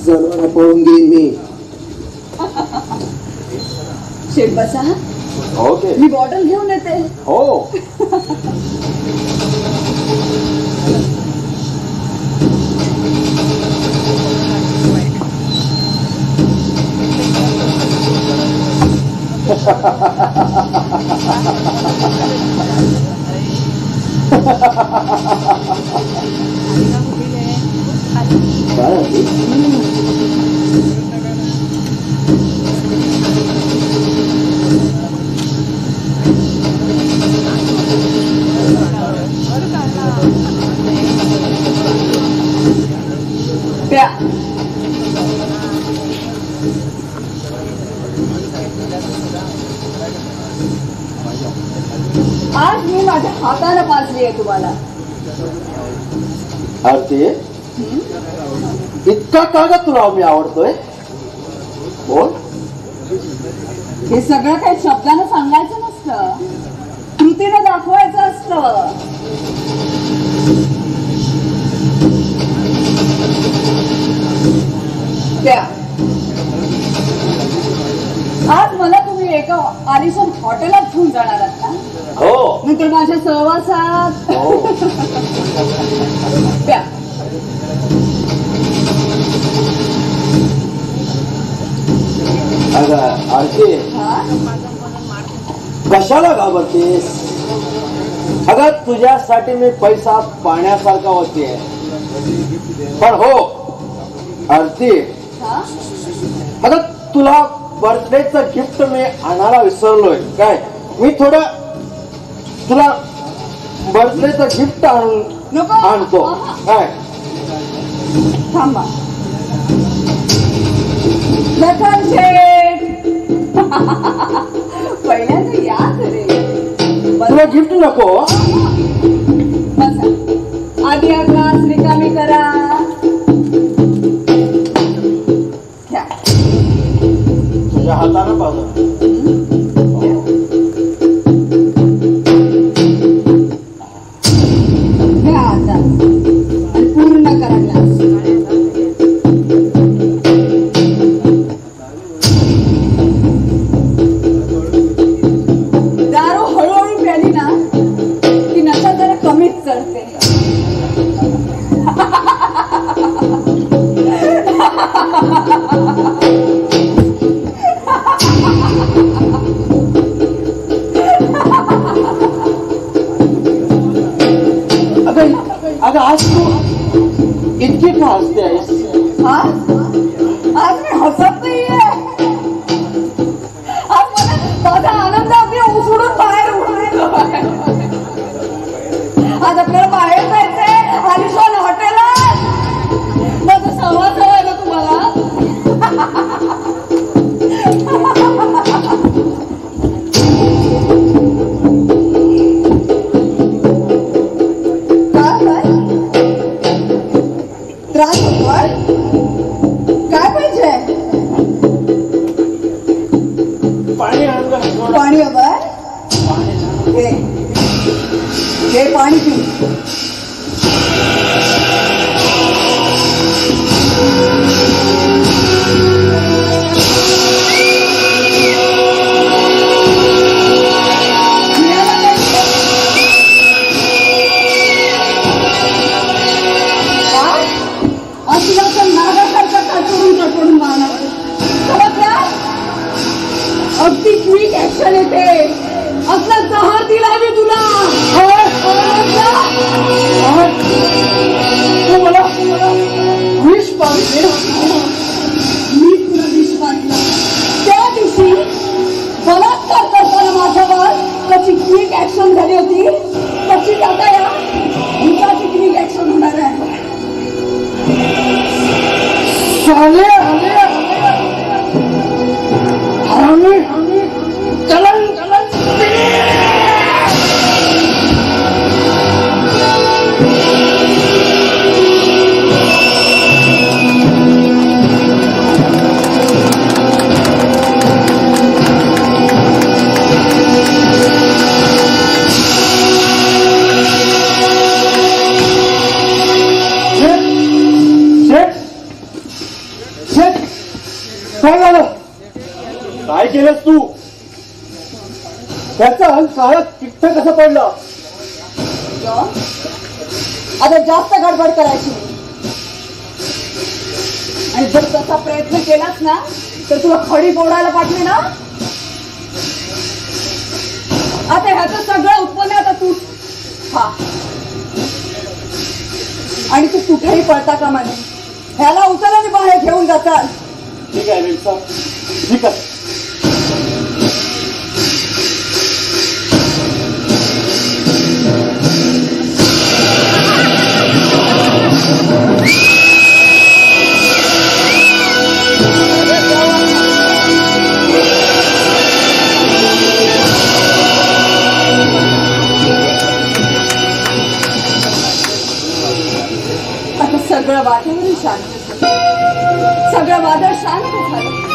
जनावर पळून घेईन मी. शेठ बसा. ओके, मी बॉटल घेऊन येते. हो. प्या. आज मी माझ्या हाताने पाजली आहे तुम्हाला. आरती, इतका कागद तुला मी आवडतोय. बोल. हे सगळं काही शब्दानं सांगायचं नसतं, कृतीनं दाखवायचं असतं. त्या आज मला तुम्ही एका आलिशान हॉटेलात घेऊन जाणार आहात का? हो. नंतर माझ्या सहवासात. हो. त्या अगं आरती, कशाला घाबरतेस? अगं तुझ्यासाठी मी पैसा पाण्यासारखा होते. पण हो आरती, अगं तुला बर्थडेचं गिफ्ट मी आणायला विसरलोय. काय मी थोडं तुला बर्थडेचं गिफ्ट आणतो. काय थांबा. लखन शेठ, पहिल्यांदा या रे. तुला गिफ्ट नको? बसा. आधी हा ग्लास रिकामी करा. घ्या. तुझ्या हातानं पाजा. घ्या आता आणि पूर्ण करा ग्लास. दारू हळूहळू प्याली ना की नशा जरा कमीच चढते. अगं आज तू इतकी का हसते आहेस? आज मी हसत नाहीये. आज मला माझा आनंद अगदी उसळून बाहेर उडतोय. आज आपल्याला बाहेर जायचंय आलिशान हॉटेलात. माझा सहवास हवाय ना तुम्हाला? त्रास होतोय? काय पाहिजे? पाणी आण गं. पाणी हवंय? हे पाणी पी. अगदी क्विक ऍक्शन येते. असला जहार दिला मी तुला. तू मला विष पाहिजे. मी तुला विष पाहिलं त्या दिवशी बलात्कार करताना माझ्यावर कशी क्विक ऍक्शन झाली होती, तशी आता या भूताची क्विक ऍक्शन होणार आहे. काय झालं? काय केलंस तू? त्याचा काळात चिठ्ठ कसं पडलं? जॉन, आता जास्त गडबड करायची नाही. आणि जर तसा प्रयत्न केलास ना तर तुला खडी फोडायला पाठवे ना. आता ह्याचं सगळं उत्पन्न आता तू खा आणि तू कुठेही पळता कामा नये. ह्याला उचलाने बाहेर घेऊन जातात. ठीक आहे विल्सन, ठीक आहे. आता सगळं वातावरण शांत झालं. सगळं वादळ शांत झालं.